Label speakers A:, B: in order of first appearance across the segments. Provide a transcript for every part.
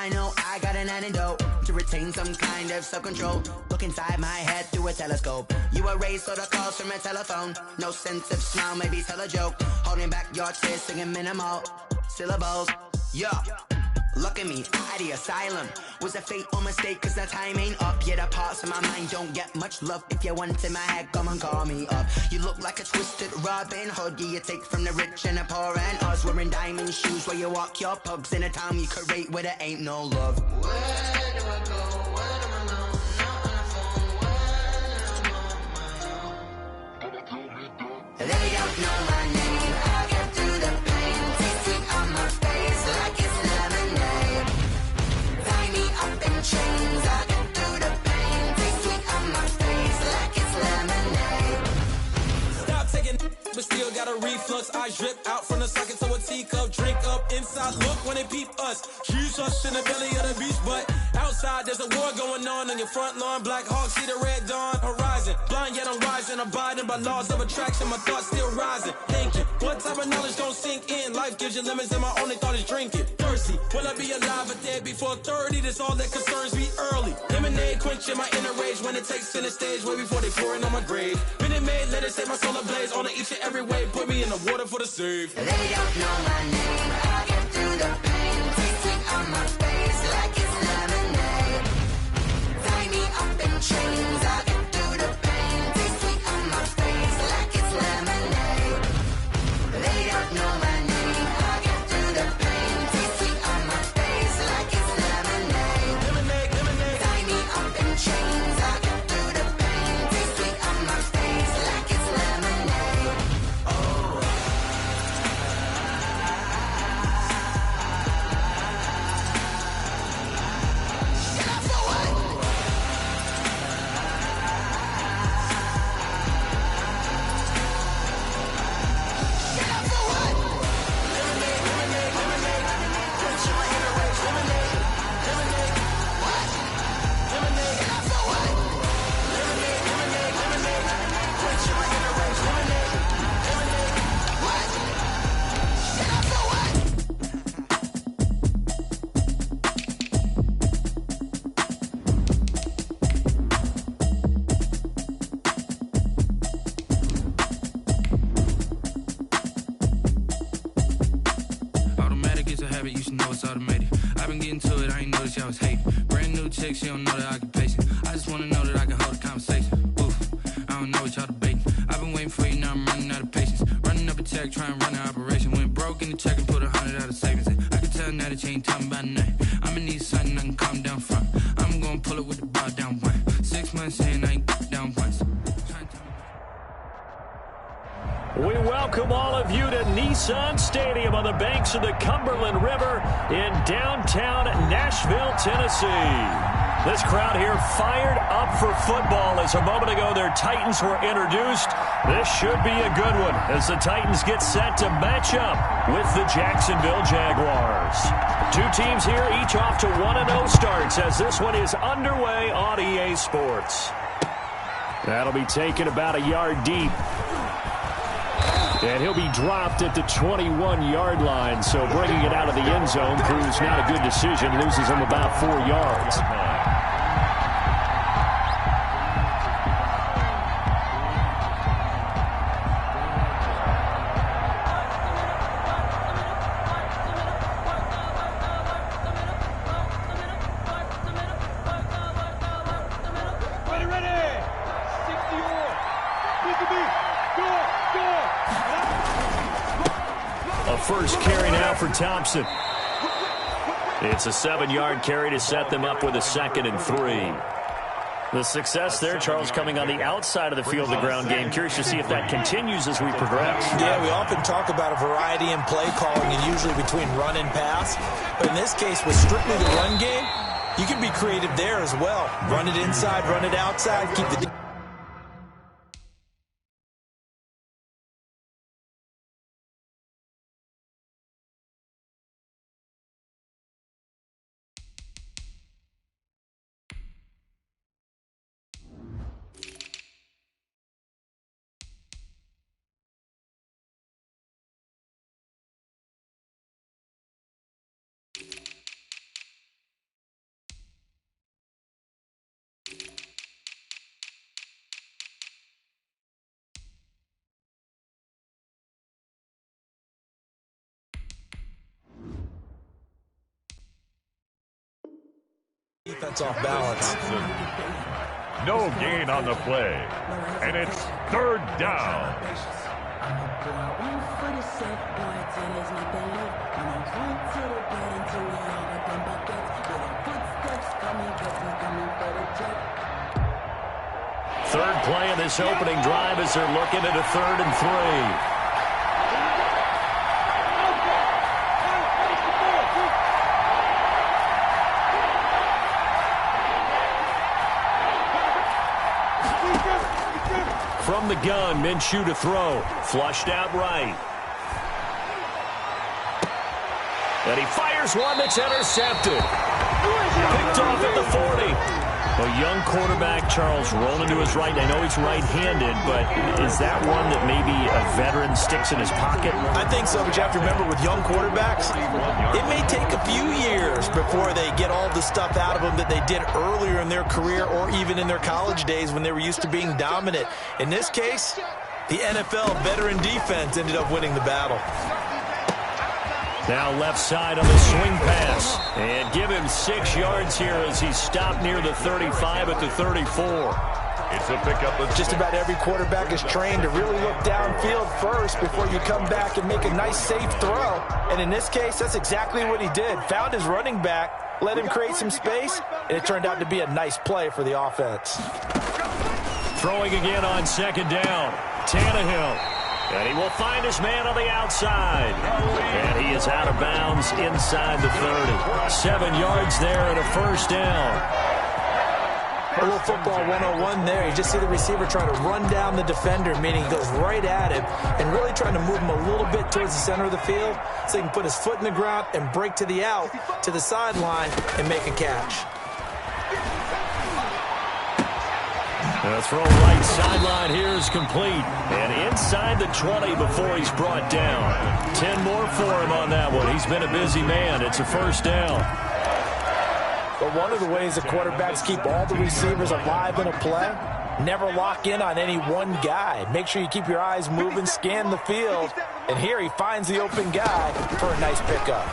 A: I know I got an antidote to retain some kind of self-control. Look inside my head through a telescope. You erase all the calls from a telephone. No sense of smile, maybe tell a joke. Holding back your tears, singing minimal syllables. Yeah. Look at me, out the asylum. Was a fate or mistake, cause the time ain't up. Yet the parts of my mind don't get much love. If you want in my head, come and call me up. You look like a twisted Robin Hood. Yeah, you take from the rich and the poor and us. Wearing diamond shoes where you walk your pugs. In a town you create where there ain't no love. Where do I go? Where am I alone? Not on the phone when I'm on my own. They don't know my name. I get through the pain. Tasting on my face like it's lemonade. Tie me up in chains. I get through the pain. Taste sweet on my face like it's lemonade.
B: Stop taking but still got a reflux. I drip out from the socket to a teacup. Drink up inside. Look when they peep us. Choose us in the belly of the beast. But outside there's a war going on your front lawn. Black Hawk see the red dawn horizon. Blind yet I'm rising. Abiding by laws of attraction. My thoughts still rising. Thinking what type of knowledge don't sink in? Life gives you lemons and my only thought is drinking. Thirsty. Will I be alive or dead before 30? That's all that concerns me early. Lemonade quenching my inner rage when it takes center stage way before they pouring on my grave. Minute Maid, let it set my soul ablaze on each and every way. Put me in the water for the save.
A: They don't know my name. I get through the pain. Taste sweet on my face like it's lemonade. Tie me up in chains. I get through the pain. Taste sweet on my face like it's lemonade. They don't know my name. I get through the pain. Taste sweet on my face like it's lemonade.
B: Lemonade, lemonade.
A: Tie me up in chains. I get through the pain. Taste sweet on my face like it's lemonade.
C: Automatic is a habit, you should know it's automated. I've been getting to it, I ain't noticed y'all was hating. Brand new chick, she don't know the occupation. I just wanna know that I can hold a conversation. Oof, I don't know what y'all debating. I've been waiting for you, now I'm running out of patience. Running up a check, trying to run an operation. Went broke in the check and put 100 out of savings in. I can tell now that you ain't talking about nothing. I'ma need something I can calm down from. I'm gonna pull it with the bar down one. 6 months in, I ain't down once.
D: We welcome all of you to Nissan Stadium on the banks of the Cumberland River in downtown Nashville, Tennessee. This crowd here fired up for football as a moment ago their Titans were introduced. This should be a good one as the Titans get set to match up with the Jacksonville Jaguars. Two teams here, each off to 1-0 starts as this one is underway on EA Sports. That'll be taken about a yard deep. And he'll be dropped at the 21-yard line, so bringing it out of the end zone proves not a good decision, loses him about 4 yards. First carry now for Thompson. It's a 7-yard carry to set them up with a 2nd and 3. The success there, Charles, coming on the outside of the field, the ground game. Curious to see if that continues as we progress.
E: Yeah, we often talk about a variety in play calling and usually between run and pass. But in this case, with strictly the run game, you can be creative there as well. Run it inside, run it outside, keep the defense off balance.
F: No gain on the play. And it's third down.
D: Third play of this opening drive as they're looking at a 3rd and 3. From the gun, Minshew to throw. Flushed out right. And he fires one that's intercepted. Picked off at the 40. A young quarterback, Charles, rolling to his right. I know he's right-handed, but is that one that maybe a veteran sticks in his pocket?
E: I think so, but you have to remember with young quarterbacks, it may take a few years before they get all the stuff out of them that they did earlier in their career or even in their college days when they were used to being dominant. In this case, the NFL veteran defense ended up winning the battle.
D: Now left side on the swing pass. And give him 6 yards here as he stopped near the 35 at the 34.
F: It's a pickup of
E: just about every quarterback is trained to really look downfield first before you come back and make a nice, safe throw. And in this case, that's exactly what he did. Found his running back, let him create some space, and it turned out to be a nice play for the offense.
D: Throwing again on 2nd down. Tannehill. And he will find his man on the outside. And he is out of bounds inside the 30. 7 yards there and a 1st down.
E: A little football 101 there. You just see the receiver trying to run down the defender, meaning he goes right at him and really trying to move him a little bit towards the center of the field so he can put his foot in the ground and break to the out, to the sideline, and make a catch.
D: The throw right sideline here is complete. And inside the 20 before he's brought down. 10 more for him on that one. He's been a busy man. It's a 1st down.
E: But one of the ways the quarterbacks keep all the receivers alive in a play, never lock in on any one guy. Make sure you keep your eyes moving, scan the field. And here he finds the open guy for a nice pickup.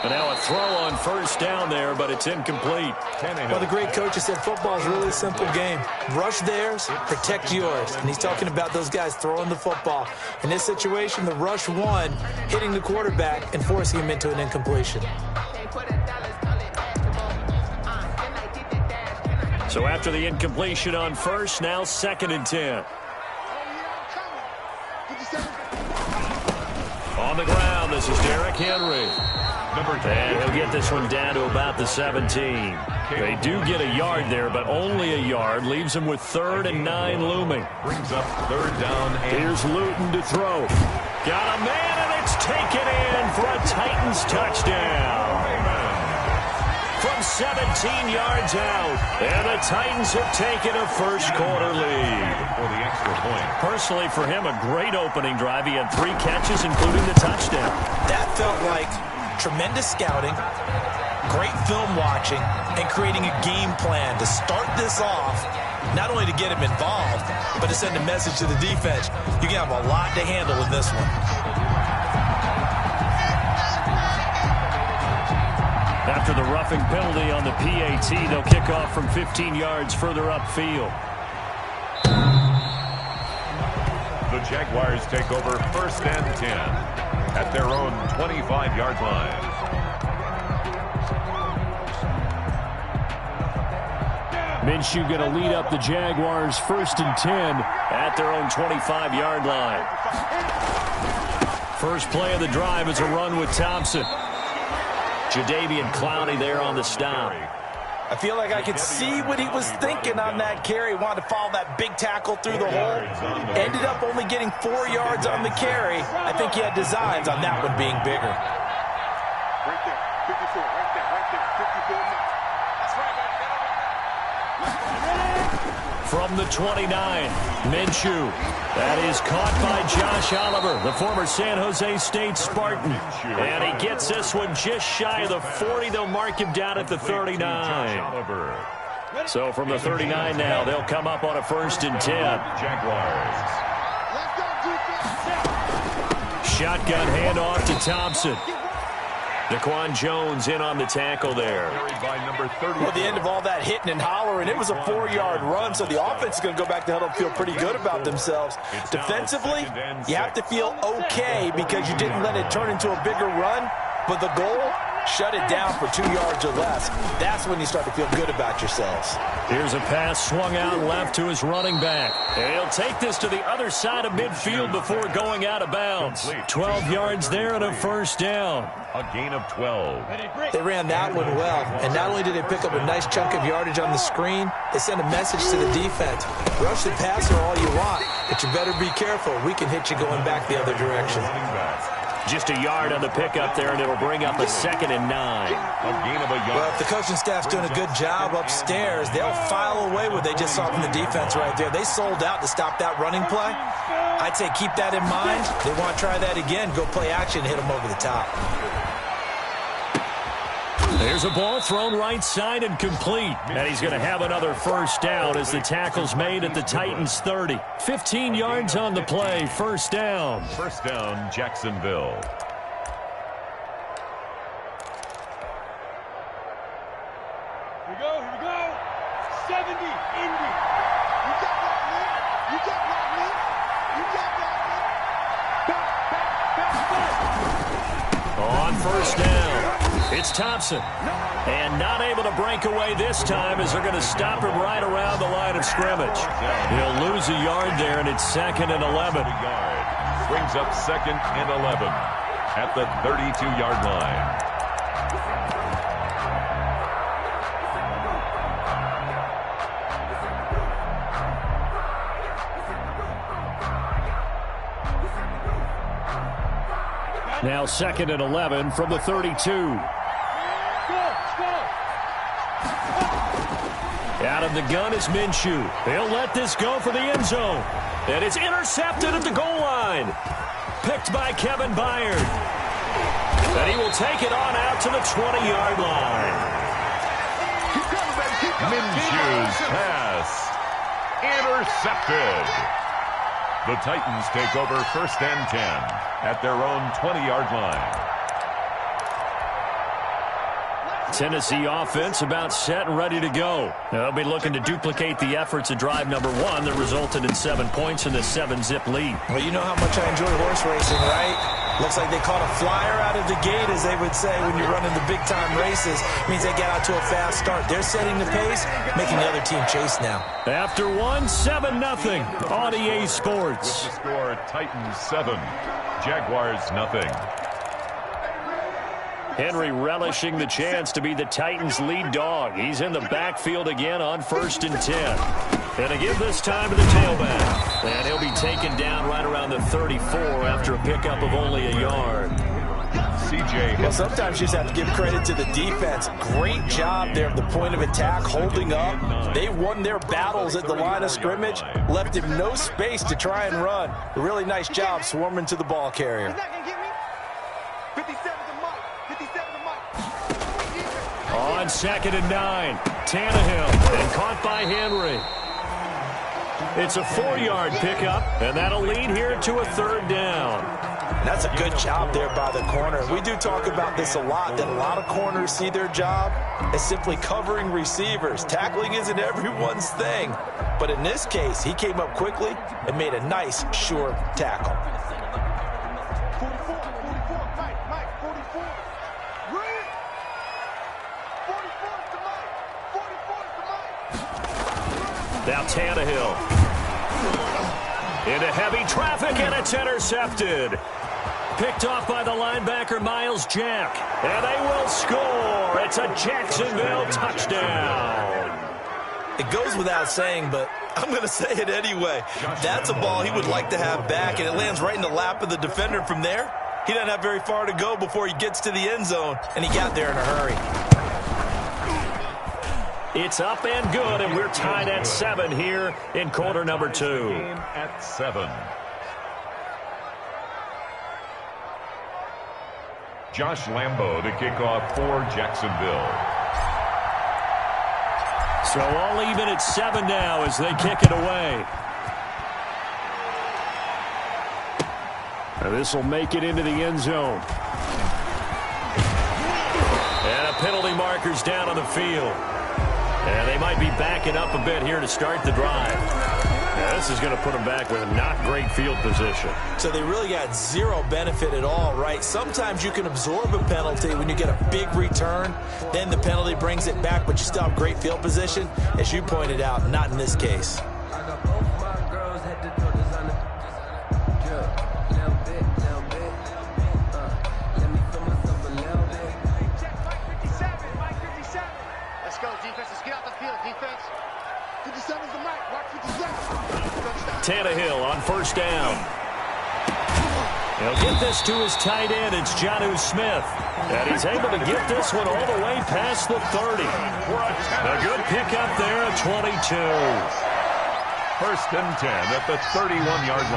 D: And now a throw on 1st down there, but it's incomplete.
E: Well, the great coach has said football is really a simple game. Rush theirs, protect yours. And he's talking about those guys throwing the football. In this situation, the rush one, hitting the quarterback and forcing him into an incompletion.
D: So after the incompletion on 1st, now 2nd and 10. On the ground, this is Derrick Henry. And he'll get this one down to about the 17. They do get a yard there, but only a yard. Leaves him with 3rd and 9 looming.
F: Brings up 3rd down.
D: Here's Luton to throw. Got a man, and it's taken in for a Titans touchdown. From 17 yards out, and the Titans have taken a 1st quarter lead.
F: For the extra point.
D: Personally, for him, a great opening drive. He had 3 catches, including the touchdown.
E: That felt like tremendous scouting, great film watching, and creating a game plan to start this off, not only to get him involved, but to send a message to the defense. You can have a lot to handle in this one.
D: After the roughing penalty on the PAT, they'll kick off from 15 yards further upfield.
F: The Jaguars take over 1st and 10 at their own 25-yard line.
D: Minshew going to lead up the Jaguars 1st and 10 at their own 25-yard line. First play of the drive is a run with Thompson. Jadeveon Clowney there on the stop.
E: I feel like I could see what he was thinking on that carry. He wanted to follow that big tackle through the hole. Ended up only getting 4 yards on the carry. I think he had designs on that one being bigger.
G: Right there, 54, right there, 54 now. That's right,
D: From the 29, Minshew. That is caught by Josh Oliver, the former San Jose State Spartan. And he gets this one just shy of the 40. They'll mark him down at the 39. So from the 39 now, they'll come up on a 1st and 10.
F: Jaguars.
D: Shotgun handoff to Thompson. Daquan Jones in on the tackle there.
E: Well, at the end of all that hitting and hollering, it was a 4-yard run, so the offense is going to go back to huddle and feel pretty good about themselves. Defensively, you have to feel okay because you didn't let it turn into a bigger run, but the goal, shut it down for 2 yards or less. That's when you start to feel good about yourselves.
D: Here's a pass swung out left to his running back. And he'll take this to the other side of midfield before going out of bounds. 12 yards there and a first down.
F: A gain of 12.
E: They ran that one well, and not only did they pick up a nice chunk of yardage on the screen, they sent a message to the defense. Rush the passer all you want, but you better be careful. We can hit you going back the other direction.
D: Just a yard on the pickup there, and it'll bring up a 2nd and 9.
F: A gain of a yard.
E: Well, if the coaching staff's doing a good job upstairs, they'll file away what they just saw from the defense right there. They sold out to stop that running play. I'd say keep that in mind. They want to try that again. Go play action, hit them over the top.
D: There's a ball thrown right side and complete. And he's going to have another first down as the tackle's made at the Titans' 30. 15 yards on the play, first down.
F: First down, Jacksonville.
G: Here we go. 70, Indy. You got that, man. You got that, man. You got that, man. Back.
D: On first down, it's Thompson. And not able to break away this time as they're going to stop him right around the line of scrimmage. He'll lose a yard there, and it's 2nd and 11.
F: Brings up 2nd and 11 at the 32-yard line.
D: Now 2nd and 11 from the 32. Out of the gun is Minshew. He'll let this go for the end zone. And it's intercepted at the goal line. Picked by Kevin Byard. And he will take it on out to the 20-yard line.
F: Minshew's pass. Intercepted. The Titans take over 1st and 10 at their own 20-yard line.
D: Tennessee offense about set and ready to go. They'll be looking to duplicate the efforts of drive number 1 that resulted in 7 points in the 7-zip lead.
E: Well, you know how much I enjoy horse racing, right? Looks like they caught a flyer out of the gate, as they would say when you're running the big-time races. Means they get out to a fast start. They're setting the pace, making the other team chase now.
D: After 1, 7-0 on EA Sports.
F: The score, Titans 7, Jaguars nothing.
D: Henry relishing the chance to be the Titans' lead dog. He's in the backfield again on 1st and 10. And to give this time to the tailback. And he'll be taken down right around the 34 after a pickup of only a yard.
F: CJ.
E: Well, sometimes you just have to give credit to the defense. Great job there at the point of attack, holding up. They won their battles at the line of scrimmage, left him no space to try and run. A really nice job swarming to the ball carrier.
D: On 2nd and 9, Tannehill, and caught by Henry. It's a 4-yard pickup, and that'll lead here to a 3rd down.
E: That's a good job there by the corner. We do talk about this a lot, that a lot of corners see their job as simply covering receivers. Tackling isn't everyone's thing. But in this case, he came up quickly and made a nice, sure tackle.
G: 44, Mike, 44. Read. 44 to Mike. 44 to Mike.
D: Now Tannehill. Into heavy traffic, and it's intercepted. Picked off by the linebacker, Miles Jack. And they will score. It's a Jacksonville touchdown.
E: It goes without saying, but I'm going to say it anyway. That's a ball he would like to have back, and it lands right in the lap of the defender from there. He doesn't have very far to go before he gets to the end zone, and he got there in a hurry.
D: It's up and good, and we're tied at 7 here in quarter number 2.
F: Game at 7. Josh Lambo to kick off for Jacksonville.
D: So all even at 7 now as they kick it away. This will make it into the end zone. And a penalty marker's down on the field. And they might be backing up a bit here to start the drive. Yeah, this is going to put them back with not great field position.
E: So they really got zero benefit at all, right? Sometimes you can absorb a penalty when you get a big return. Then the penalty brings it back, but you still have great field position. As you pointed out, not in this case.
D: Tannehill on first down. He'll get this to his tight end. It's Jonnu Smith. And he's able to get this one all the way past the 30. A good pickup there at 22.
F: First and 10 at the 31-yard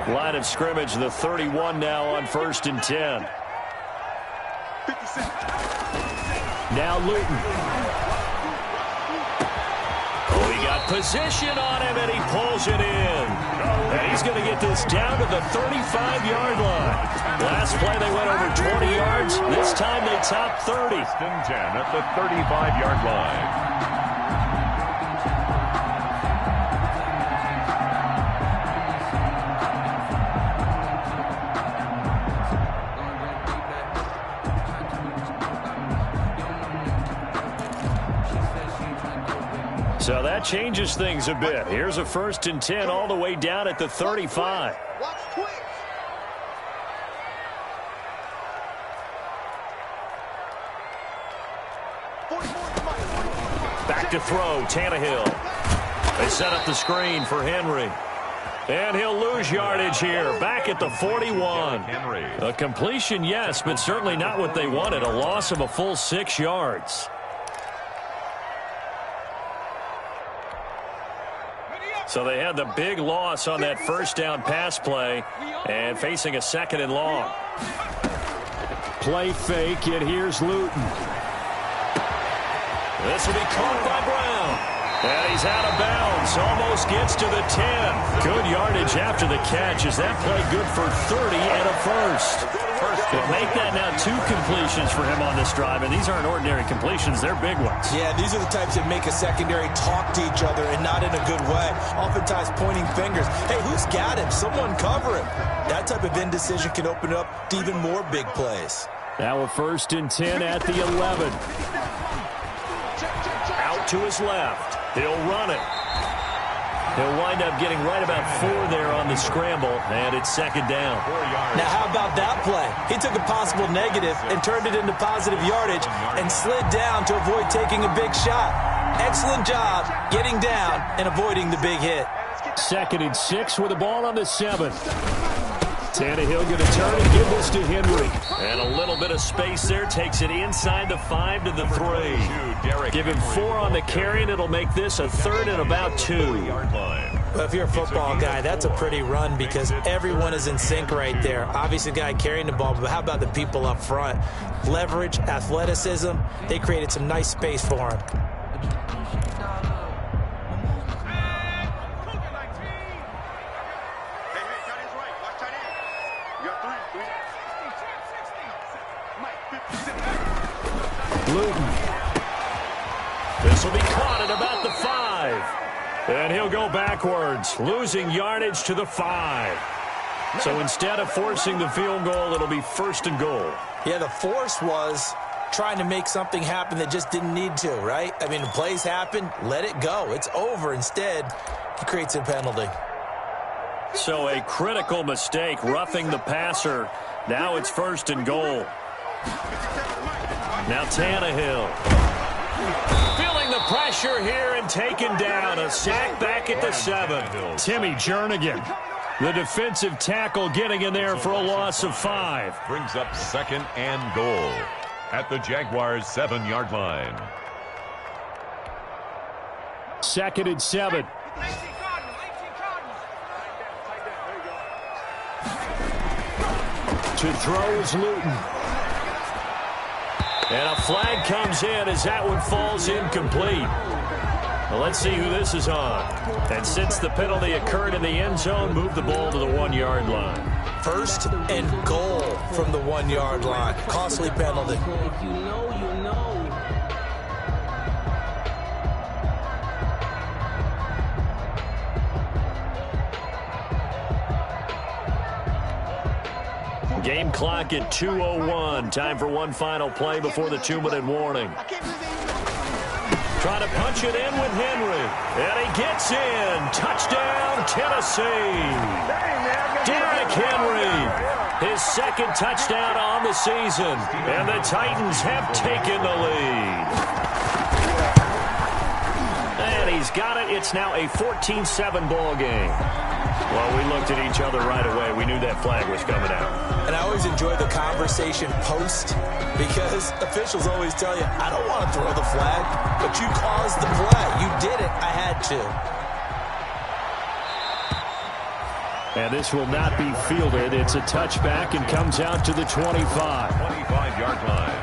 F: line.
D: Line of scrimmage, the 31 now on first and 10. Now Luton. Oh, he got position on him, and he pulls it in. And he's going to get this down to the 35-yard line. Last play, they went over 20 yards. This time, they topped 30.
F: First and 10 at the 35-yard line.
D: So that changes things a bit. Here's a first and 10 all the way down at the 35. Back to throw, Tannehill. They set up the screen for Henry. And he'll lose yardage here, back at the 41. A completion, yes, but certainly not what they wanted. A loss of a full 6 yards. So they had the big loss on that first down pass play and facing a second and long. Play fake, and here's Luton. This will be caught by Brown. And he's out of bounds, almost gets to the 10. Good yardage after the catch. Is that play good for 30 and a first? Well, make that now 2 completions for him on this drive, and these aren't ordinary completions. They're big ones.
E: Yeah, these are the types that make a secondary talk to each other and not in a good way. Oftentimes pointing fingers. Hey, who's got him? Someone cover him. That type of indecision can open up to even more big plays.
D: Now a first and 10 at the 11. Out to his left. He'll run it. He'll wind up getting right about 4 there on the scramble, and it's second down.
E: Now, how about that play? He took a possible negative and turned it into positive yardage and slid down to avoid taking a big shot. Excellent job getting down and avoiding the big hit.
D: Second and 6 with the ball on the 7. Tannehill going to turn and give this to Henry. And a little bit of space there. Takes it inside the 5 to the 3. Give him 4 on the carry, and it'll make this a third and about 2.
E: Well, if you're a football guy, that's a pretty run because everyone is in sync right there. Obviously, the guy carrying the ball, but how about the people up front? Leverage, athleticism, they created some nice space for him.
D: Luton. This will be caught at about the 5. And he'll go backwards, losing yardage to the 5. So instead of forcing the field goal, it'll be first and goal.
E: Yeah, the force was trying to make something happen that just didn't need to, right? I mean, the plays happen, let it go. It's over. Instead, he creates a penalty.
D: So a critical mistake, roughing the passer. Now it's first and goal. Now Tannehill. Feeling the pressure here and taken down. A sack back at the 7. Timmy Jernigan, the defensive tackle, getting in there for a loss of 5.
F: Brings up second and goal at the Jaguars' 7-yard line.
D: Second and 7. To throw is Luton. And a flag comes in as that one falls incomplete. Well, let's see who this is on. And since the penalty occurred in the end zone, move the ball to the 1-yard line.
E: First and goal from the 1-yard line. Costly penalty.
B: If you know, you know.
D: Game clock at 2:01. Time for one final play before the 2-minute warning. Trying to punch it in with Henry. And he gets in. Touchdown, Tennessee. Derrick Henry. His second touchdown on the season. And the Titans have taken the lead. And he's got it. It's now a 14-7 ball game. Well, we looked at each other right away. We knew that flag was coming out.
E: And I always enjoy the conversation post because officials always tell you, I don't want to throw the flag, but you caused the play. You did it. I had to.
D: And this will not be fielded. It's a touchback and comes out to the 25.
F: 25-yard line.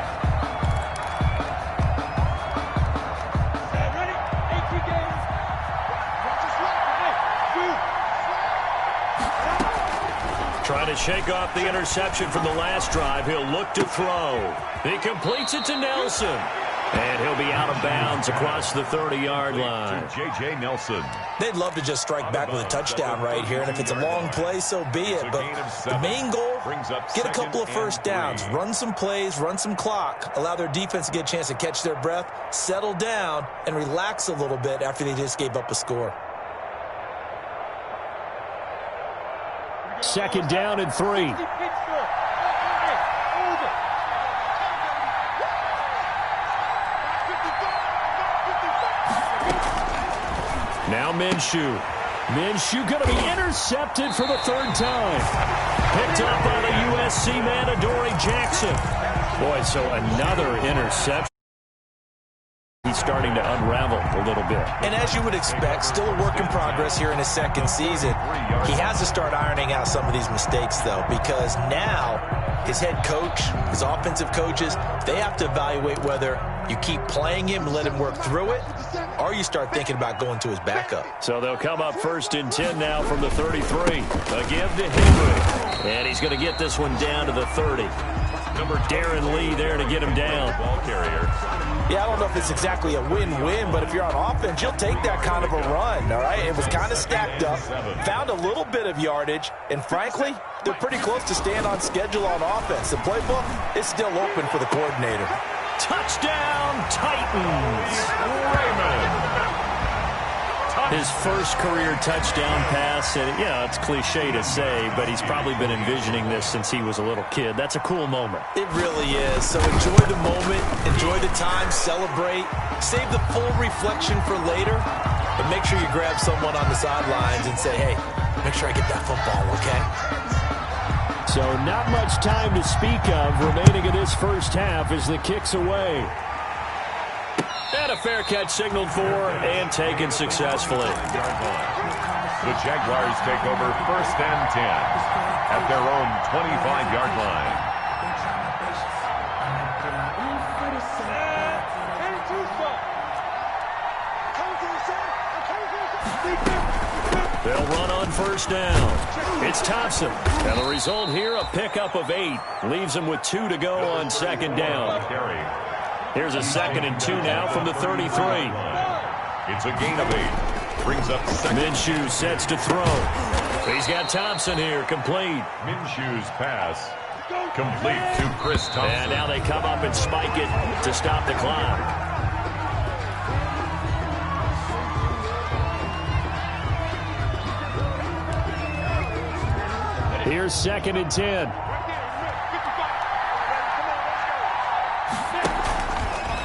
D: Trying to shake off the interception from the last drive. He'll look to throw. He completes it to Nelson. And he'll be out of bounds across the 30-yard line.
F: J.J. Nelson.
E: They'd love to just strike back with a touchdown right here, and if it's a long play, so be it. But the main goal, get a couple of first downs, run some plays, run some clock, allow their defense to get a chance to catch their breath, settle down, and relax a little bit after they just gave up a score.
D: Second down and 3. Now Minshew. Minshew going to be intercepted for the third time. Picked up by the USC man, Adoree Jackson. Boy, so another interception. He's starting to unravel a little bit. And as you would expect, still a work in progress here in his second season. He has to start ironing out some of these mistakes, though, because now his head coach, his offensive coaches, they have to evaluate whether you keep playing him and let him work through it, or you start thinking about going to his backup. So they'll come up first and 10 now from the 33. A give to Henry. And he's going to get this one down to the 30. Number Darren Lee there to get him down.
F: Ball carrier.
E: Yeah, I don't know if it's exactly a win-win, but if you're on offense, you'll take that kind of a run, all right? It was kind of stacked up, found a little bit of yardage, and frankly, they're pretty close to staying on schedule on offense. The playbook is still open for the coordinator.
D: Touchdown, Titans! Raymond. His first career touchdown pass, and yeah, it's cliche to say, but he's probably been envisioning this since he was a little kid. That's a cool moment.
E: It really is. So enjoy the moment, enjoy the time, celebrate, save the full reflection for later, but make sure you grab someone on the sidelines and say, hey, make sure I get that football, okay?
D: So not much time to speak of remaining in this first half as the kick's away. And a fair catch signaled for and taken successfully.
F: The Jaguars take over first and 10 at their own 25-yard line.
D: They'll run on first down. It's Thompson. And the result here, a pickup of 8. Leaves him with 2 to go on second down. Here's a 2nd and 2 now from the 33.
F: It's a gain of 8. Brings up second.
D: Minshew sets to throw. He's got Thompson here, complete.
F: Minshew's pass complete to Chris Thompson.
D: And now they come up and spike it to stop the clock. Here's 2nd and 10.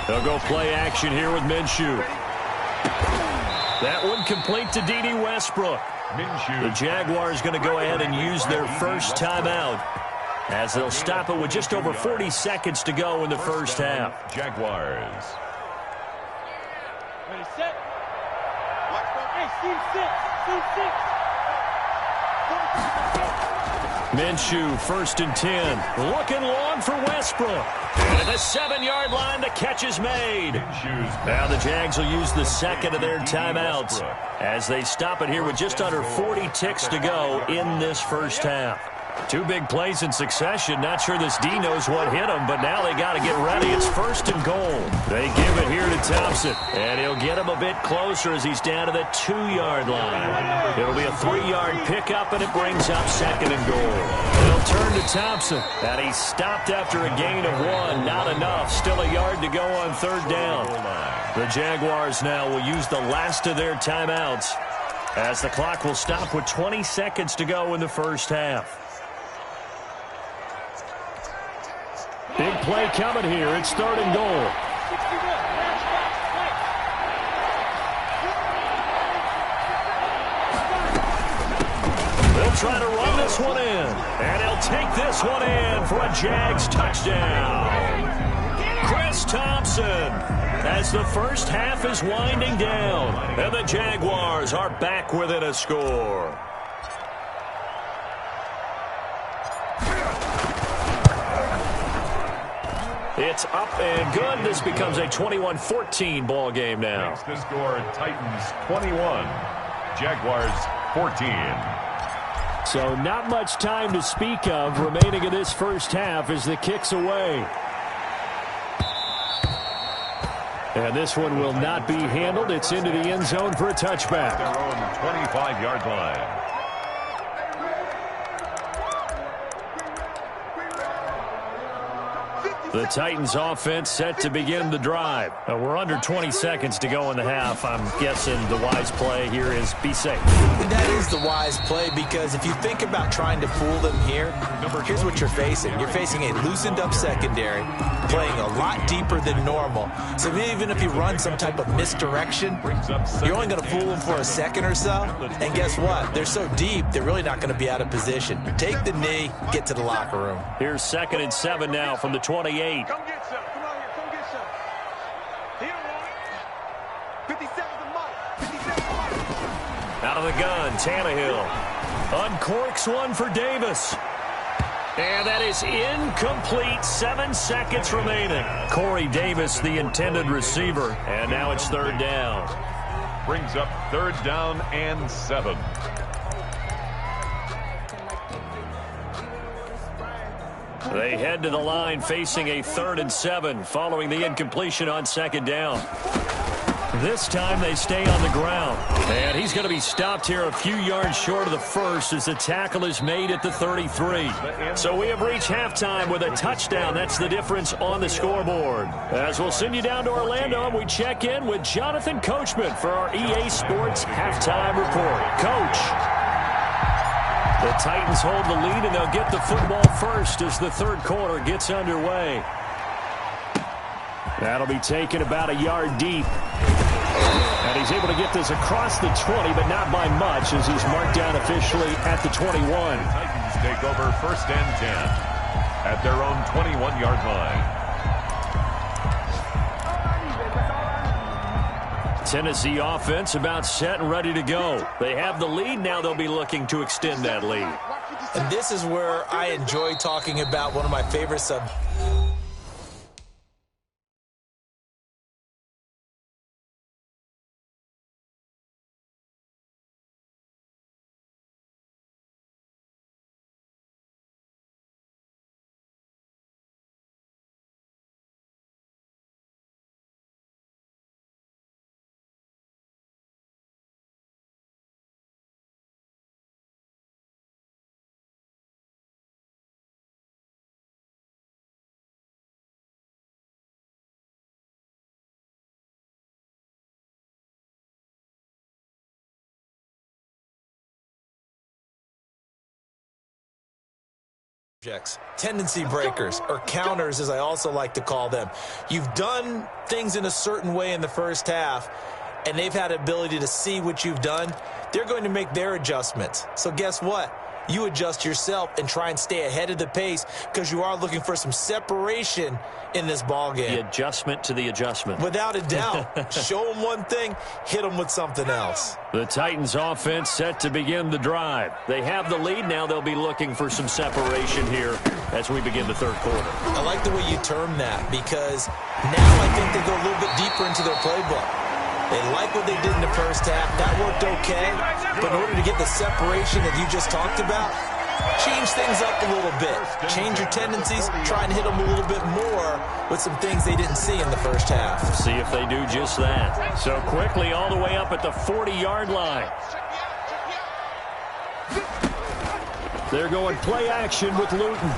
D: They'll go play action here with Minshew. That one complete to D.D. Westbrook.
F: Minshew.
D: The Jaguars going to go ahead and use their first timeout as they'll stop it with just over 40 seconds to go in the first half.
F: Jaguars.
G: Ready, set. Hey, team 6.
D: Minshew, 1st and 10. Looking long for Westbrook. And at the 7-yard line, the catch is made. Now the Jags will use the second of their timeouts as they stop it here with just under 40 ticks to go in this first half. Two big plays in succession. Not sure this D knows what hit him, but now they got to get ready. It's 1st and goal. They give it here to Thompson, and he'll get him a bit closer as he's down to the 2-yard line. It'll be a 3-yard pickup, and it brings up 2nd and goal. They'll turn to Thompson, and he stopped after a gain of 1. Not enough. Still a yard to go on 3rd down. The Jaguars now will use the last of their timeouts as the clock will stop with 20 seconds to go in the first half. Big play coming here. It's 3rd and goal. They'll try to run this one in. And he'll take this one in for a Jags touchdown. Chris Thompson, as the first half is winding down. And the Jaguars are back within a score. It's up and good. This becomes a 21-14 ball game now.
F: Makes the score Titans 21, Jaguars 14.
D: So not much time to speak of remaining in this first half as the kick's away. And this one will not be handled. It's into the end zone for a touchback.
F: Their own 25-yard line.
D: The Titans offense set to begin the drive. We're under 20 seconds to go in the half. I'm guessing the wise play here is be safe.
E: That is the wise play, because if you think about trying to fool them here, here's what you're facing. You're facing a loosened up secondary, playing a lot deeper than normal. So even if you run some type of misdirection, you're only going to fool them for a second or so. And guess what? They're so deep, they're really not going to be out of position. Take the knee, get to the locker room.
D: Here's 2nd and 7 now from the 28.
G: Come get some. Come out here. Come get some. He don't want it. 57's the mark. 57's the mark.
D: Out of the gun, Tannehill uncorks one for Davis. And that is incomplete. 7 seconds remaining. Corey Davis, the intended receiver. And now it's 3rd down.
F: Brings up 3rd down and 7.
D: They head to the line facing a 3rd and 7 following the incompletion on 2nd down. This time they stay on the ground. And he's going to be stopped here a few yards short of the first as the tackle is made at the 33. So we have reached halftime with a touchdown. That's the difference on the scoreboard. As we'll send you down to Orlando, and we check in with Jonathan Coachman for our EA Sports Halftime Report. Coach. The Titans hold the lead, and they'll get the football first as the 3rd quarter gets underway. That'll be taken about a yard deep. And he's able to get this across the 20, but not by much, as he's marked down officially at the 21.
F: Titans take over 1st and 10 at their own 21-yard line.
D: Tennessee offense about set and ready to go. They have the lead. Now they'll be looking to extend that lead.
E: And this is where I enjoy talking about one of my favorite subjects. Tendency breakers, or counters as I also like to call them. You've done things in a certain way in the first half, and they've had the ability to see what you've done. They're going to make their adjustments. So guess what? You adjust yourself and try and stay ahead of the pace, because you are looking for some separation in this ball game.
D: The adjustment to the adjustment.
E: Without a doubt. Show them one thing, hit them with something else.
D: The Titans offense set to begin the drive. They have the lead. Now they'll be looking for some separation here as we begin the 3rd quarter.
E: I like the way you term that, because now I think they go a little bit deeper into their playbook. They like what they did in the first half. That worked okay. But in order to get the separation that you just talked about, change things up a little bit. Change your tendencies, try and hit them a little bit more with some things they didn't see in the first half.
D: See if they do just that. So quickly all the way up at the 40-yard line. They're going play action with Luton.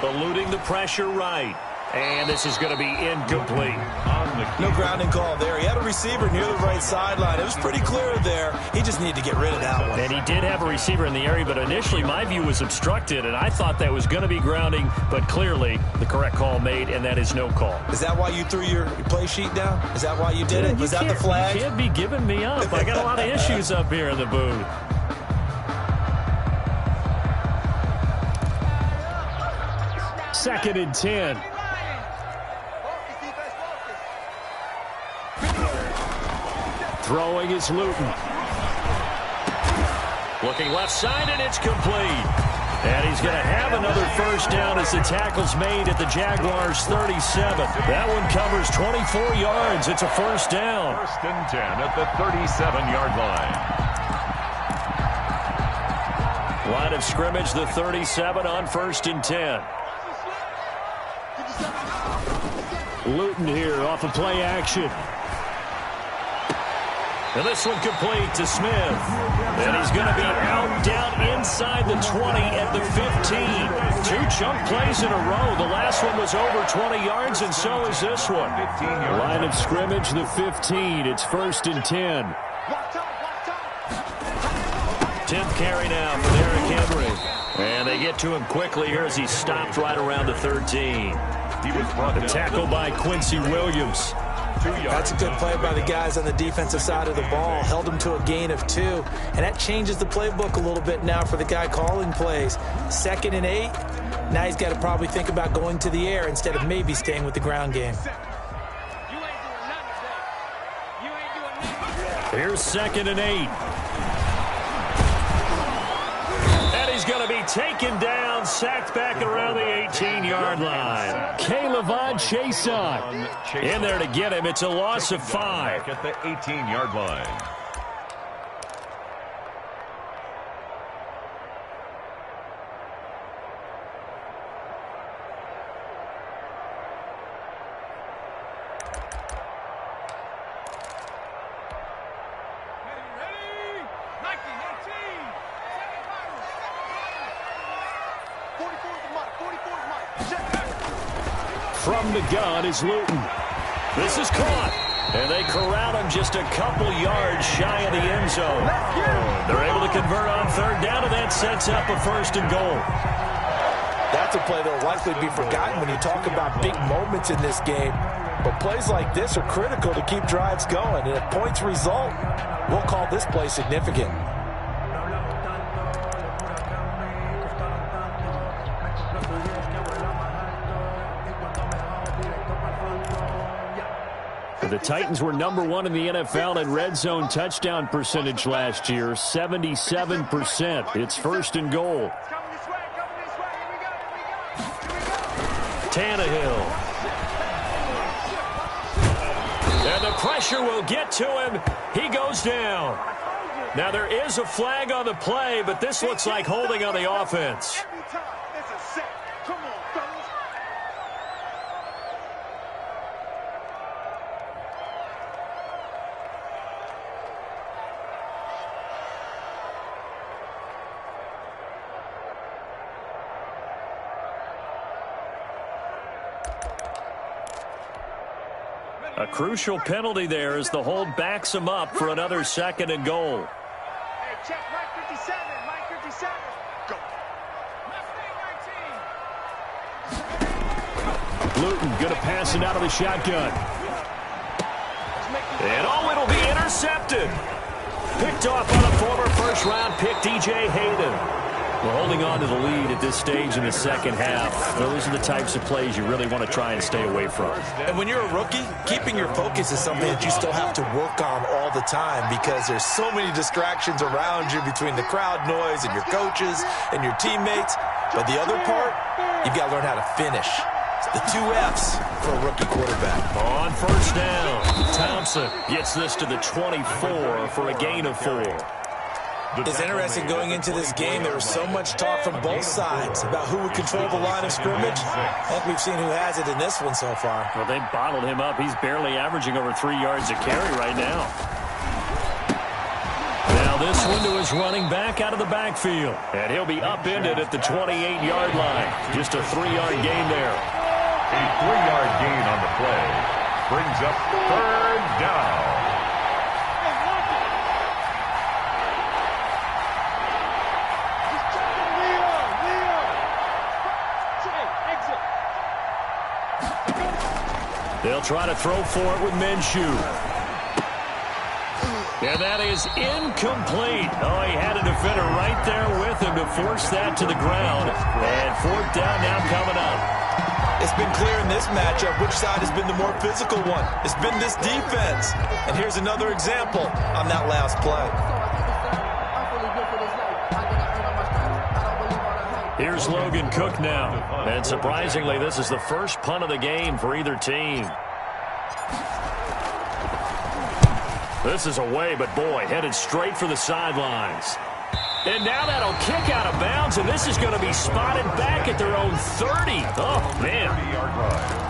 D: Eluding the pressure right. And this is going to be incomplete.
E: No grounding call there. He had a receiver near the right sideline. It was pretty clear there. He just needed to get rid of that one.
D: And he did have a receiver in the area, but initially my view was obstructed, and I thought that was going to be grounding, but clearly the correct call made, and that is no call.
E: Is that why you threw your play sheet down? Is that why you did it? Was that the flag?
D: You can't be giving me up. I got a lot of issues up here in the booth. Second and 10. Throwing is Luton. Looking left side, and it's complete. And he's going to have another first down as the tackle's made at the Jaguars' 37. That one covers 24 yards. It's a first down.
F: First and 10 at the 37-yard line.
D: Line of scrimmage, the 37 on first and 10. Luton here off of play action. And this one complete to Smith. And he's going to be out down inside the 20 at the 15. Two chunk plays in a row. The last one was over 20 yards, and so is this one. Line of scrimmage, the 15. It's first and 10. 10th carry now for Derrick Henry. And they get to him quickly here as he stopped right around the 13.
F: He was brought down.
D: Tackle by Quincy Williams.
E: That's a good play by the guys on the defensive side of the ball. Held him to a gain of 2. And that changes the playbook a little bit now for the guy calling plays. 2nd and 8. Now he's got to probably think about going to the air instead of maybe staying with the ground game.
D: Here's 2nd and 8. And he's going to be taken down, sacked back around the 18-yard line. Caleb Chason in there to get him. It's a loss of 5.
F: At the 18-yard line.
D: From the gun is Luton. This is caught. And they corral him just a couple yards shy of the end zone. They're able to convert on third down, and that sets up a first and goal.
E: That's a play that will likely be forgotten when you talk about big moments in this game. But plays like this are critical to keep drives going. And if points result, we'll call this play significant.
D: The Titans were #1 in the NFL in red zone touchdown percentage last year, 77%. It's first and goal. Tannehill. And the pressure will get to him. He goes down. Now there is a flag on the play, but this looks like holding on the offense. A crucial penalty there as the hold backs him up for another 2nd and goal.
G: Hey, check Mike 57. Mike 57. Go.
D: Luton going to pass it out of the shotgun. And oh, it'll be intercepted. Picked off on a former first-round pick, DJ Hayden. We're holding on to the lead at this stage in the second half. Those are the types of plays you really want to try and stay away from.
E: And when you're a rookie, keeping your focus is something that you still have to work on all the time because there's so many distractions around you between the crowd noise and your coaches and your teammates. But the other part, you've got to learn how to finish. The 2 F's for a rookie quarterback.
D: On first down, Thompson gets this to the 24 for a gain of 4.
E: It's interesting going into this game. There was so much talk from both sides about who would control the line of scrimmage. I think we've seen who has it in this one so far.
D: Well, they bottled him up. He's barely averaging over 3 yards a carry right now. Now this one to his running back out of the backfield. And he'll be upended at the 28-yard line. Just a 3-yard gain there.
F: A 3-yard gain on the play brings up third down.
D: They'll try to throw for it with Minshew. And that is incomplete. Oh, he had a defender right there with him to force that to the ground. And fourth down now coming up.
E: It's been clear in this matchup which side has been the more physical one. It's been this defense. And here's another example on that last play.
D: Here's Logan Cook now. And surprisingly, this is the first punt of the game for either team. This is away, but boy, headed straight for the sidelines. And now that'll kick out of bounds, and this is going to be spotted back at their own 30. Oh, man.
F: 30-yard line.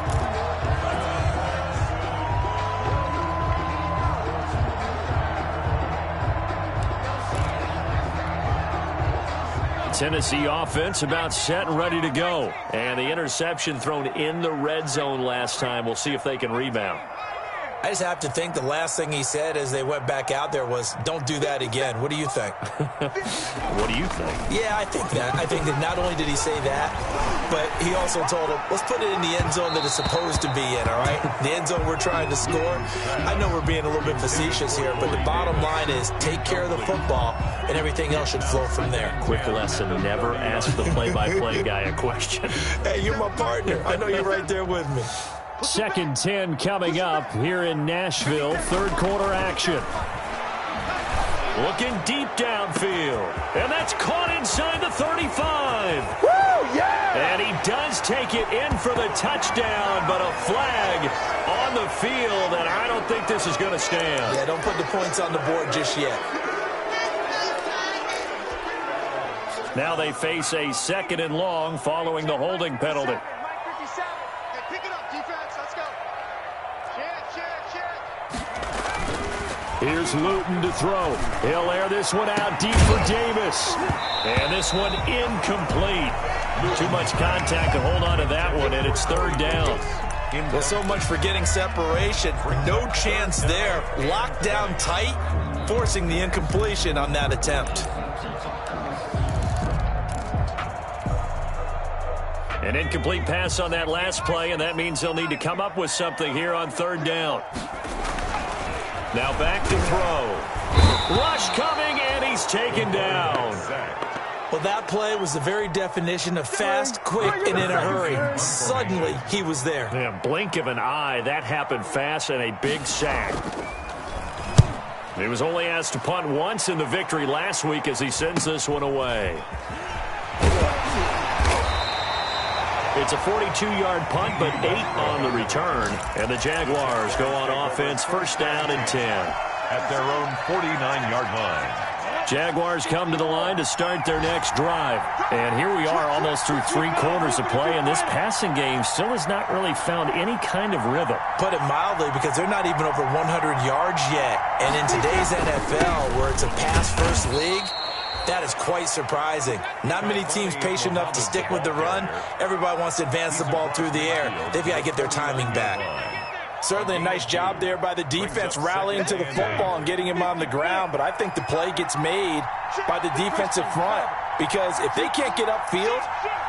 D: Tennessee offense about set and ready to go. And the interception thrown in the red zone last time. We'll see if they can rebound.
E: I just have to think the last thing he said as they went back out there was, don't do that again. What do you think?
D: What do you think?
E: Yeah, I think that. I think that not only did he say that, but he also told him, let's put it in the end zone that it's supposed to be in, all right? The end zone we're trying to score. I know we're being a little bit facetious here, but the bottom line is take care of the football, and everything else should flow from there.
D: Quick lesson, never ask the play-by-play guy a question.
E: Hey, you're my partner. I know you're right there with me.
D: 2nd and 10 coming up here in Nashville. Third quarter action. Looking deep downfield. And that's caught inside the 35.
G: Woo, yeah!
D: And he does take it in for the touchdown, but a flag on the field, and I don't think this is going to stand.
E: Yeah, don't put the points on the board just yet.
D: Now they face a 2nd and long following the holding penalty. Here's Luton to throw. He'll air this one out deep for Davis. And this one incomplete. Too much contact to hold on to that one, and it's third down.
E: Well, so much for getting separation. No chance there. Locked down tight, forcing the incompletion on that attempt.
D: An incomplete pass on that last play, and that means they'll need to come up with something here on third down. Now back to throw. Rush coming, and he's taken down.
E: Well, that play was the very definition of fast, quick, and in a hurry. Suddenly, he was there.
D: Yeah, blink of an eye, that happened fast, and a big sack. He was only asked to punt once in the victory last week as he sends this one away. It's a 42-yard punt, but 8 on the return. And the Jaguars go on offense, first down and 10.
F: At their own 49-yard line.
D: Jaguars come to the line to start their next drive. And here we are almost through 3 quarters of play, and this passing game still has not really found any kind of rhythm.
E: Put it mildly, because they're not even over 100 yards yet. And in today's NFL, where it's a pass-first league, that is quite surprising. Not many teams patient enough to stick with the run. Everybody wants to advance the ball through the air. They've got to get their timing back. Certainly a nice job there by the defense rallying to the football and getting him on the ground, but I think the play gets made by the defensive front, because if they can't get upfield,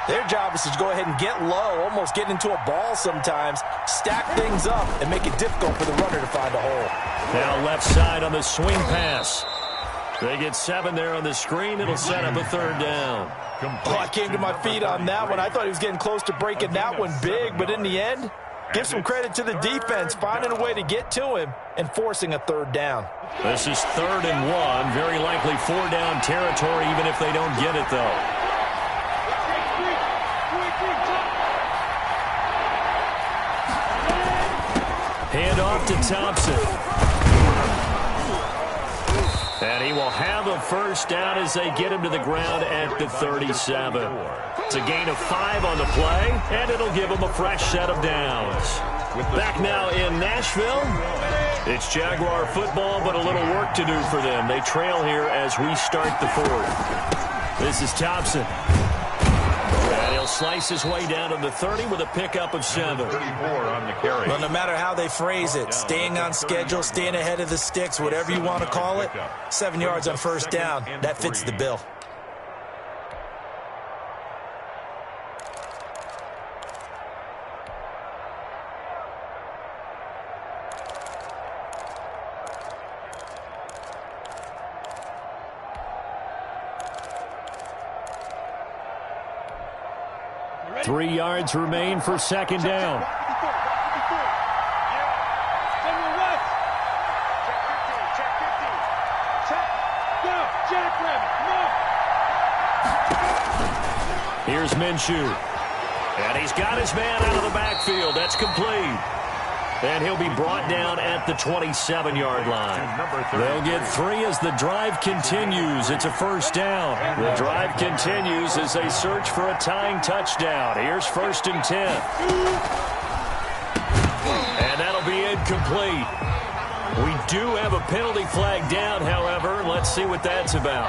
E: their job is to go ahead and get low, almost get into a ball sometimes, stack things up, and make it difficult for the runner to find a hole.
D: Now left side on the swing pass. They get 7 there on the screen. It'll set up a third down.
E: Oh, I came to my feet on that one. I thought he was getting close to breaking that one big, but in the end, give some credit to the defense, finding a way to get to him and forcing a third down.
D: This is 3rd and 1. Very likely 4-down territory, even if they don't get it, though. Hand off to Thompson. And he will have a first down as they get him to the ground at the 37. It's a gain of 5 on the play, and it'll give him a fresh set of downs. Back now in Nashville, it's Jaguar football, but a little work to do for them. They trail here as we start the fourth. This is Thompson. And he'll slice his way down to the 30 with a pickup of 7.
F: 34 on the carry.
E: Well, no matter how they phrase it, staying on schedule, staying ahead of the sticks, whatever you want to call it, 7 yards on first down, that fits the bill.
G: Ready?
D: 3 yards remain for second down.
G: Samuel West. Check 15. Check. Go. Jackrabbit. Come on.
D: Here's Minshew. And he's got his man out of the backfield. That's complete. And he'll be brought down at the 27-yard line. They'll get 3 as the drive continues. It's a first down. The drive continues as they search for a tying touchdown. Here's 1st and 10. And that'll be incomplete. We do have a penalty flag down, however. Let's see what that's about.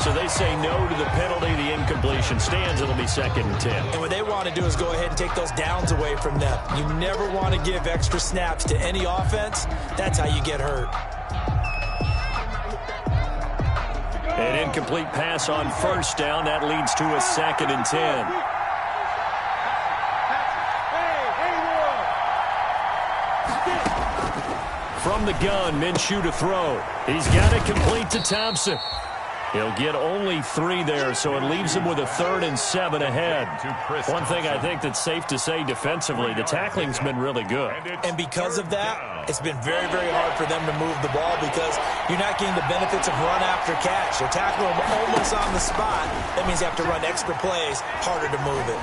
D: So they say no to the penalty. The incompletion stands. It'll be 2nd and 10.
E: And what they want to do is go ahead and take those downs away from them. You never want to give extra snaps to any offense. That's how you get hurt.
D: An incomplete pass on first down. That leads to a 2nd and 10. From the gun, Minshew to throw. He's got it complete to Thompson. He'll get only 3 there, so it leaves him with a 3rd and 7 ahead. One thing I think that's safe to say defensively, the tackling's been really good.
E: And because of that, it's been very, very hard for them to move the ball because you're not getting the benefits of run after catch. You're tackling them almost on the spot. That means you have to run extra plays, harder to move it.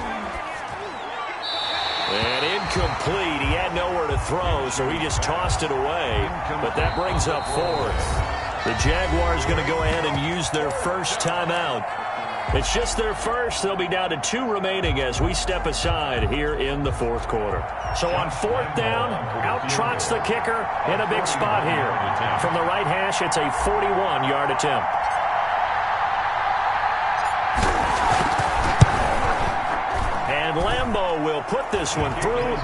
D: And incomplete. He had nowhere to throw, so he just tossed it away. But that brings up 4th. The Jaguars going to go ahead and use their first timeout. It's just their first. They'll be down to 2 remaining as we step aside here in the 4th quarter. So on 4th down, out trots the kicker in a big spot here. From the right hash, it's a 41-yard attempt. And Lambeau will put this one through,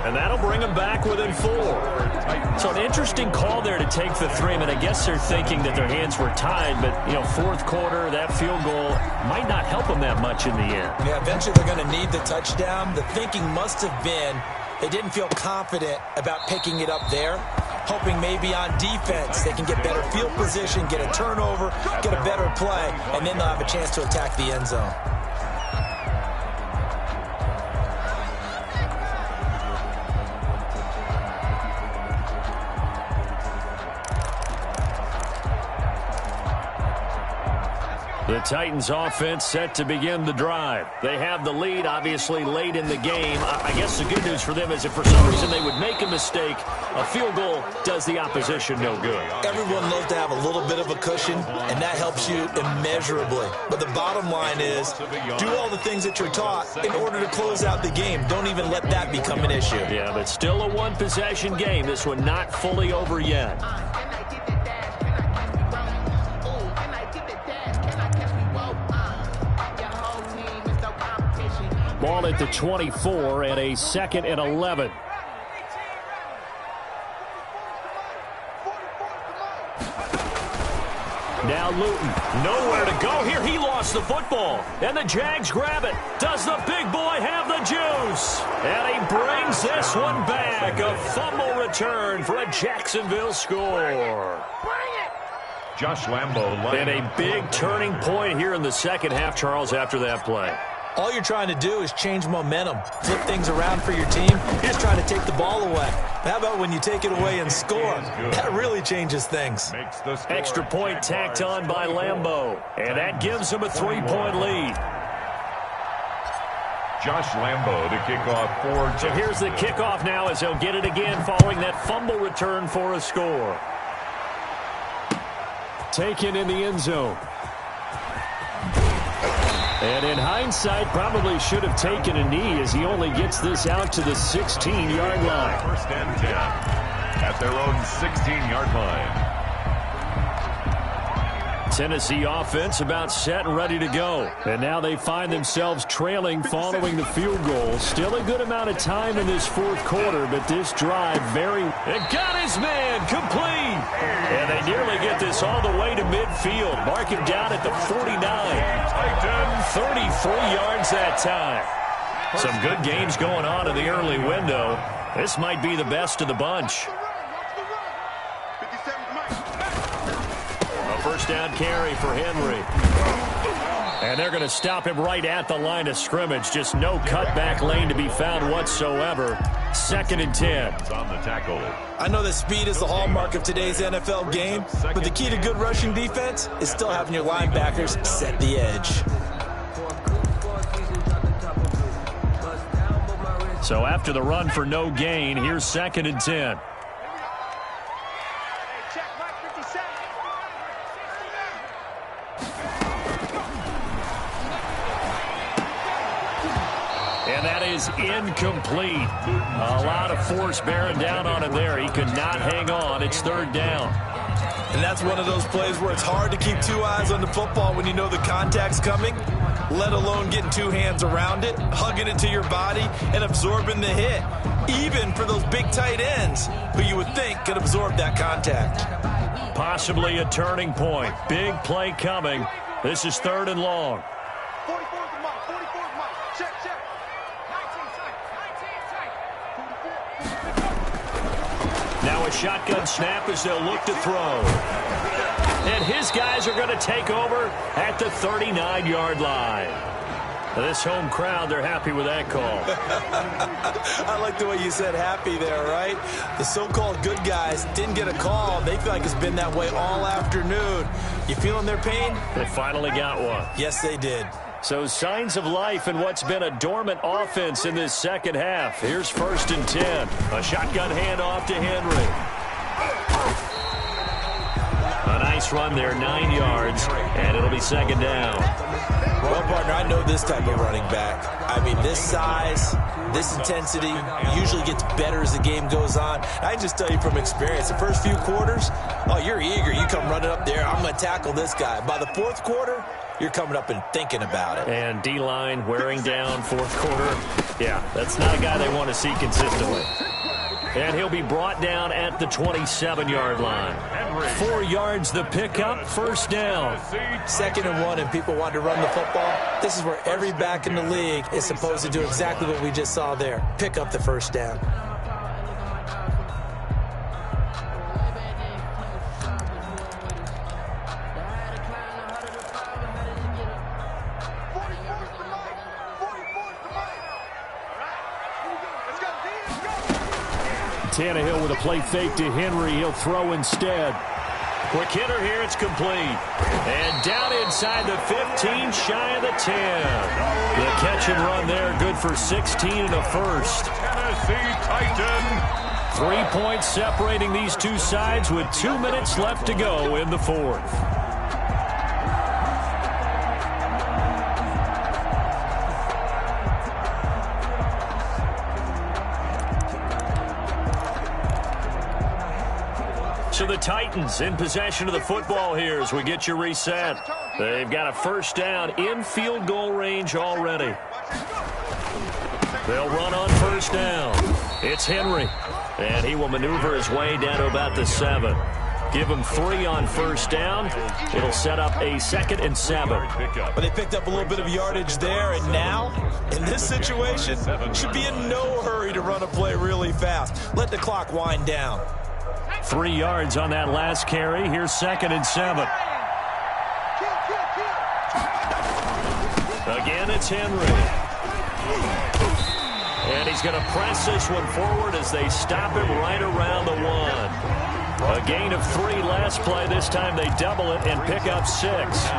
D: and that'll bring him back within 4. So an interesting call there to take the 3. I mean, I guess they're thinking that their hands were tied, but, 4th quarter, that field goal might not help them that much in the end.
E: Yeah, eventually they're going to need the touchdown. The thinking must have been they didn't feel confident about picking it up there, hoping maybe on defense they can get better field position, get a turnover, get a better play, and then they'll have a chance to attack the end zone.
D: The Titans offense set to begin the drive. They have the lead, obviously, late in the game. I guess the good news for them is if for some reason they would make a mistake, a field goal does the opposition no good.
E: Everyone loves to have a little bit of a cushion, and that helps you immeasurably. But the bottom line is, do all the things that you're taught in order to close out the game. Don't even let that become an issue.
D: Yeah, but still a one-possession game. This one not fully over yet. Ball at the 24 and a 2nd and 11. Now Luton, nowhere to go here. He lost the football, and the Jags grab it. Does the big boy have the juice? And he brings this one back. A fumble return for a Jacksonville score.
F: Josh Lambeau.
D: And a big turning point here in the second half, Charles, after that play.
E: All you're trying to do is change momentum, flip things around for your team. You're just trying to take the ball away. How about when you take it away and score? That really changes things.
D: Extra point tacked on by Lambeau, and that gives him a 3-point lead.
F: Josh Lambeau to kick off for.
D: So here's the kickoff now as they'll get it again following that fumble return for a score. taken in the end zone. And in hindsight, probably should have taken a knee as he only gets this out to the 16-yard line.
F: First and 10 at their own 16-yard line.
D: Tennessee offense about set and ready to go. And now they find themselves trailing following the field goal. Still a good amount of time in this fourth quarter, but this drive very... It got his man complete. And they nearly get this all the way to midfield. Mark him down at the 49. 33 yards that time. Some good games going on in the early window. This might be the best of the bunch. First down carry for Henry. And they're going to stop him right at the line of scrimmage. Just no cutback lane to be found whatsoever. Second and 10.
F: On the tackle.
E: I know that speed is the hallmark of today's NFL game, but the key to good rushing defense is still having your linebackers set the edge.
D: So after the run for no gain, here's second and 10. And that is incomplete. A lot of force bearing down on him there. He could not hang on. It's third down.
E: And that's one of those plays where it's hard to keep two eyes on the football when you know the contact's coming, let alone getting two hands around it, hugging it to your body, and absorbing the hit, even for those big tight ends who you would think could absorb that contact.
D: Possibly a turning point. Big play coming. This is third and long. Now a shotgun snap as they'll look to throw. And his guys are going to take over at the 39-yard line. This home crowd, they're happy with that call.
E: I like the way you said happy there, right? The so-called good guys didn't get a call. They feel like it's been that way all afternoon. You feeling their pain?
D: They finally got one.
E: Yes, they did.
D: So signs of life in what's been a dormant offense in this second half. Here's first and 10. A shotgun handoff to Henry. A nice run there, 9 yards, and it'll be second down.
E: Well, partner, I know this type of running back. I mean, this size, this intensity usually gets better as the game goes on. I just tell you from experience, the first few quarters, oh, you're eager. You come running up there, I'm going to tackle this guy. By the fourth quarter, you're coming up and thinking about it.
D: And D-line wearing down fourth quarter. Yeah, that's not a guy they want to see consistently. And he'll be brought down at the 27-yard line. 4 yards the pickup, first down.
E: 2nd and 1, and people want to run the football. This is where every back in the league is supposed to do exactly what we just saw there. Pick up the first down.
D: Tannehill with a play fake to Henry. He'll throw instead. Quick hitter here. It's complete. And down inside the 15, shy of the 10. The catch and run there. Good for 16 and a first.
F: Tennessee Titan.
D: 3 points separating these two sides with 2 minutes left to go in the fourth. So the Titans in possession of the football here as we get you reset. They've got a first down in field goal range already. They'll run on first down. It's Henry. And he will maneuver his way down to about the 7. Give him 3 on first down. It'll set up a 2nd and 7.
E: But they picked up a little bit of yardage there, and now, in this situation, should be in no hurry to run a play really fast. Let the clock wind down.
D: 3 yards on that last carry. Here's 2nd and 7. Again, it's Henry. And he's going to press this one forward as they stop him right around the 1. A gain of 3 last play. This time they double it and pick up 6.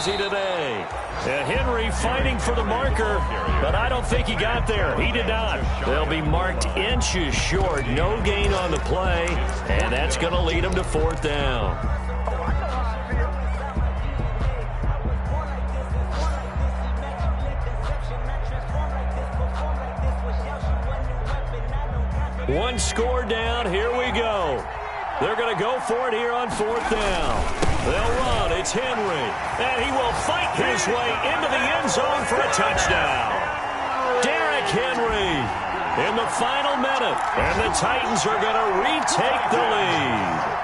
D: is he today? And Henry fighting for the marker, but I don't think he got there. He did not. They'll be marked inches short. No gain on the play, and that's going to lead them to 4th down. One score down. Here we go. They're going to go for it here on 4th down. They'll run. It's Henry. And he will fight his way into the end zone for a touchdown. Derrick Henry in the final minute. And the Titans are going to retake the lead.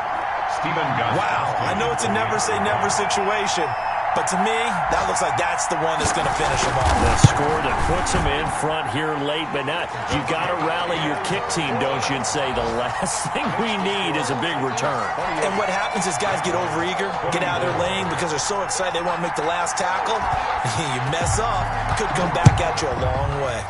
E: Wow. I know it's a never-say-never situation. But to me, that looks like that's the one that's going to finish them off.
D: The score that puts them in front here late, but not. You got to rally your kick team, don't you, and say the last thing we need is a big return.
E: And what happens is guys get overeager, get out of their lane because they're so excited they want to make the last tackle. You mess up, could come back at you a long way.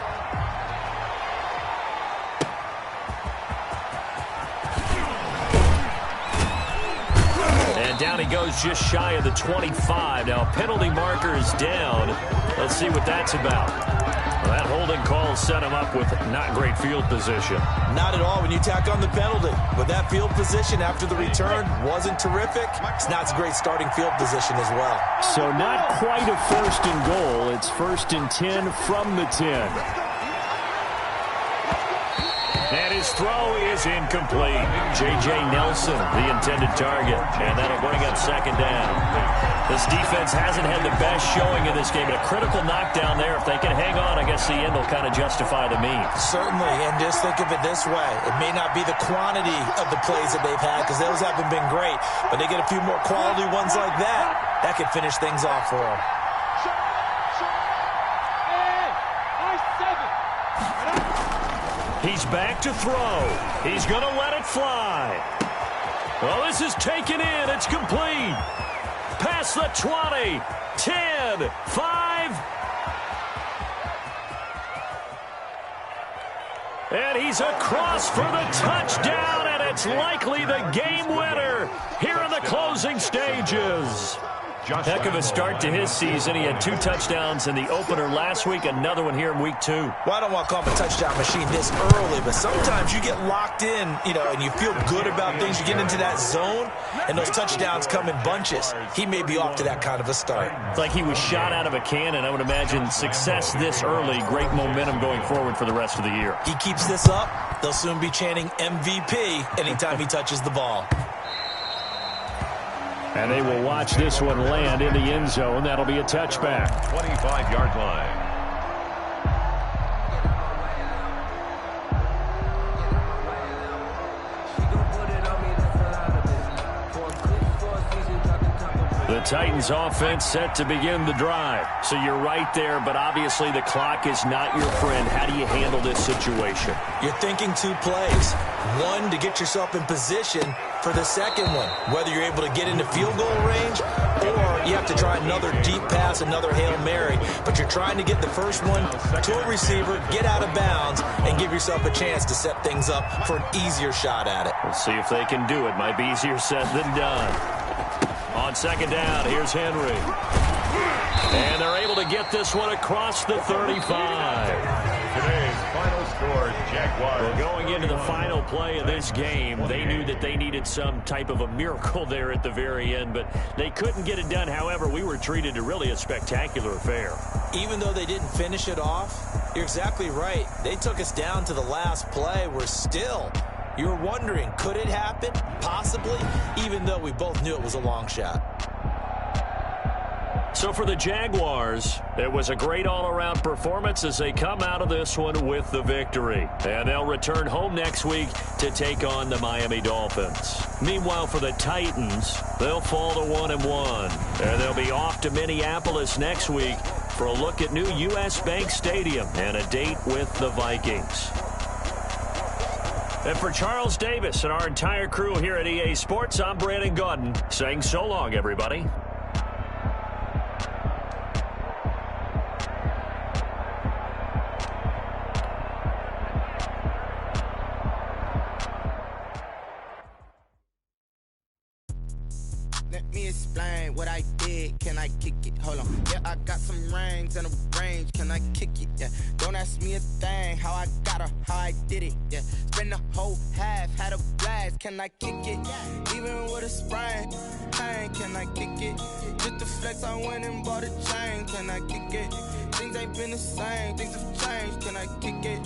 D: Down he goes just shy of the 25. Now, penalty marker is down. Let's see what that's about. Well, that holding call set him up with not great field position.
E: Not at all when you tack on the penalty. But that field position after the return wasn't terrific. It's not a great starting field position as well.
D: So not quite a 1st and goal. It's 1st and 10 from the 10. And his throw is incomplete. J.J. Nelson, the intended target. And that'll bring up 2nd down. This defense hasn't had the best showing in this game. But a critical knockdown there. If they can hang on, I guess the end will kind of justify the means.
E: Certainly. And just think of it this way. It may not be the quantity of the plays that they've had because those haven't been great. But they get a few more quality ones like that. That could finish things off for them.
D: He's back to throw. He's going to let it fly. Well, this is taken in. It's complete. Past the 20, 10, 5. And he's across for the touchdown, and it's likely the game winner here in the closing stages. Heck of a start to his season. He had 2 touchdowns in the opener last week, another one here in week 2.
E: Well, I don't want to call him a touchdown machine this early, but sometimes you get locked in, and you feel good about things. You get into that zone, and those touchdowns come in bunches. He may be off to that kind of a start.
D: It's like he was shot out of a cannon. I would imagine success this early, great momentum going forward for the rest of the year.
E: He keeps this up, they'll soon be chanting MVP anytime he touches the ball.
D: And they will watch this one land in the end zone. That'll be a touchback.
F: 25-yard line.
D: The Titans offense set to begin the drive. So you're right there, but obviously the clock is not your friend. How do you handle this situation?
E: You're thinking 2 plays. One, to get yourself in position for the second one, whether you're able to get into field goal range or you have to try another deep pass, another Hail Mary. But you're trying to get the first one to a receiver, get out of bounds, and give yourself a chance to set things up for an easier shot at it.
D: We'll see if they can do it. Might be easier said than done. On 2nd down, here's Henry. And they're able to get this one across the 35.
F: Today's final score, Jaguars.
D: Well, going into the final play of this game, they knew that they needed some type of a miracle there at the very end, but they couldn't get it done. However, we were treated to really a spectacular affair.
E: Even though they didn't finish it off, you're exactly right. They took us down to the last play. We're still... You're wondering, could it happen? Possibly, even though we both knew it was a long shot.
D: So for the Jaguars, it was a great all-around performance as they come out of this one with the victory. And they'll return home next week to take on the Miami Dolphins. Meanwhile, for the Titans, they'll fall to 1-1. And they'll be off to Minneapolis next week for a look at new U.S. Bank Stadium and a date with the Vikings. And for Charles Davis and our entire crew here at EA Sports, I'm Brandon Gaudin saying so long, everybody.
A: Let me explain what I did, can I kick it? Hold on. Yeah, I got some rings and a range, can I kick it? Yeah, don't ask me a thing, how I got her, how I did it. Yeah, spend the whole half, had a blast, can I kick it? Even with a sprain, pain, can I kick it? Just the flex, I went and bought a chain, can I kick it? Things ain't been the same, things have changed, can I kick it?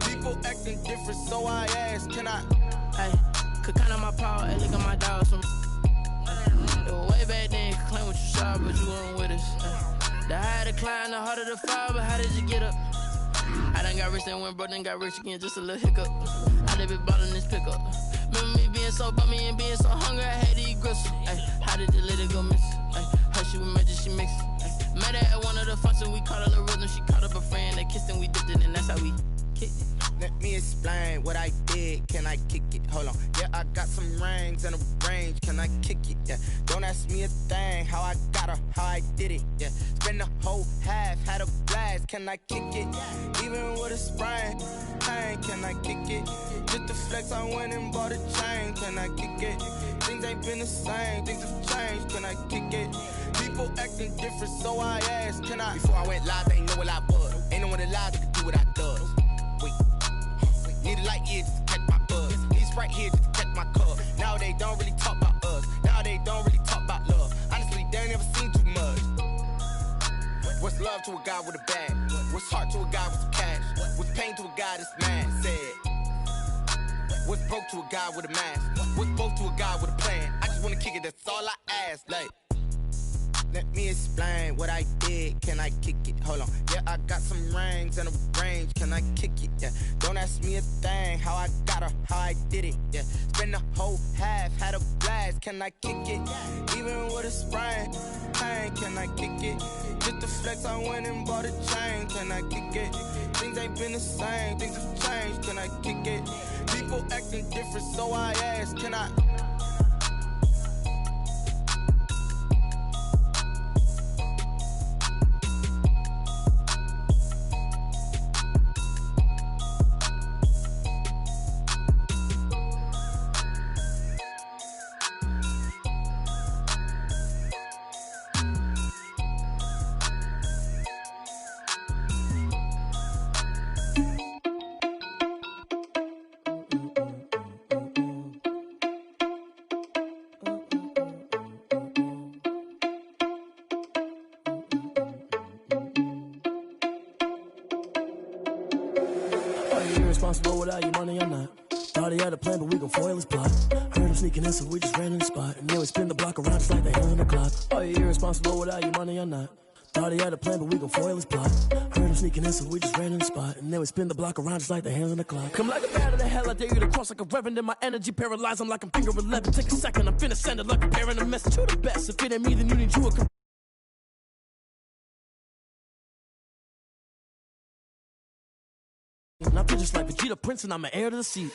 A: People acting different, so I ask, can I?
H: Hey, could count on my power, hey, look at my dogs from way back then, you could claim what you saw, but you weren't with us. The higher the climb, the harder the fall, but how did you get up? I done got rich, then went broke, then got rich again, just a little hiccup. I done been ballin' this pickup. Remember me being so bummy and being so hungry, I had to eat gristle. Ay, how did the lady go miss? Ay, her she was magic, she mixed. Ay, met her at one of the functions, we caught a little rhythm, she caught up a friend, they kissed and we dipped it, and that's how we kicked it.
A: Let me explain what I did, can I kick it? Hold on, yeah, I got some rings and a range, can I kick it? Yeah, don't ask me a thing, how I got her, how I did it. Yeah, spend the whole half, had a blast, can I kick it? Even with a sprain, pain, can I kick it? Just the flex, I went and bought a chain, can I kick it? Things ain't been the same, things have changed, can I kick it? People acting different, so I asked, can I? Before I went live, they ain't know what I was. Ain't no one alive that could do what I does. Need a light here just to catch my buzz. Need Sprite here just to catch my cup. Now they don't really talk about us. Now they don't really talk about love. Honestly, they ain't never seen too much. What's love to a guy with a bag? What's heart to a guy with some cash? What's pain to a guy that's mad? Said. What's broke to a guy with a mask? What's broke to a guy with a plan? I just wanna kick it, that's all I ask. Like, let me explain what I did, can I kick it? Hold on, yeah, I got some rings and a range, can I kick it? Yeah, don't ask me a thing, how I got her, how I did it. Yeah, spend the whole half, had a blast, can I kick it? Even with a sprain, pain, can I kick it? Just the flex, I went and bought a chain, can I kick it? Things ain't been the same, things have changed, can I kick it? People acting different, so I ask, can I?
I: Responsible without your money or not. Thought he had a plan, but we gon' foil his plot. Heard him sneaking in, so we just ran in the spot. And then we spin the block around just like the hand on the clock. Are you irresponsible without your money or not? Thought he had a plan, but we gon' foil his plot. Heard him sneaking in, so we just ran in the spot. And then we spin the block around just like the hands on the clock. Come like a bat of the hell, I dare you to cross like a reverend. In my energy paralyzed, I'm like I'm finger 11. Take a second, I'm finna send it like a parent. A message to the best. If it ain't me, then you need you a and I feel just like Vegeta Prince and I'm an heir to the seat.